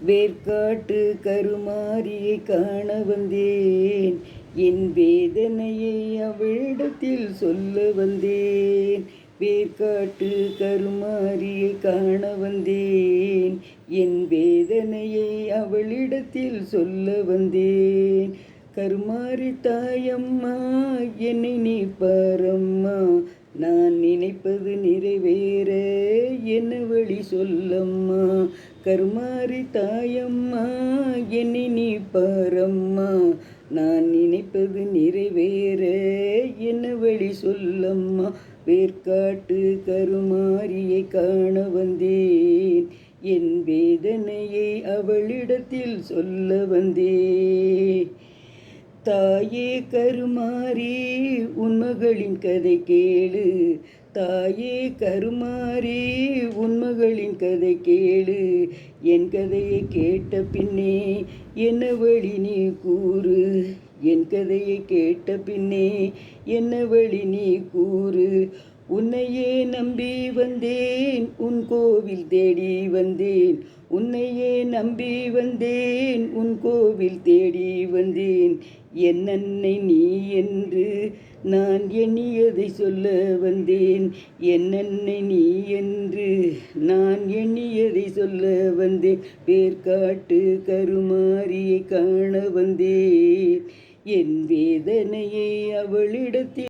வேர்க்காட்டு கருமாரியை காண வந்தேன். என் வேதனையை அவளிடத்தில் சொல்ல வந்தேன். வேர்க்காட்டு கருமாரியை காண வந்தேன். என் வேதனையை அவளிடத்தில் சொல்ல வந்தேன். கருமாரி தாயம்மா, என்னை நீ பாரம்மா. நான் நினைப்பது நிறைவேற என்ன வழி சொல்லம்மா. கருமாரி தாயம்மா, என்னை நீ பாரம்மா. நான் நினைப்பது நிறைவேற என்ன வழி சொல்லம்மா. வேர்க்காட்டு கருமாரியை காண வந்தேன். என் வேதனையை அவளிடத்தில் சொல்ல வந்தேன். தாயே கருமாரி, உன் மகளின் கதை கேளு. தாயே கருமாரி, உன் மகளின் கதை கேளு. என் கதையை கேட்ட பின்னே என்ன வழி நீ கூறு. என் கதையை கேட்ட பின்னே என்ன வழி நீ கூறு. உன்னையே நம்பி வந்தேன், உன் கோவில் தேடி வந்தேன். உன்னையே நம்பி வந்தேன், உன் கோவில் தேடி வந்தேன். என் அன்னை நீ என்று நான் எண்ணியதை சொல்ல வந்தேன். என் அன்னை நீ என்று நான் எண்ணியதை சொல்ல வந்தேன். வேர்க்காட்டு கருமாரியை காண வந்தேன். என் வேதனையை அவளிடத்தில்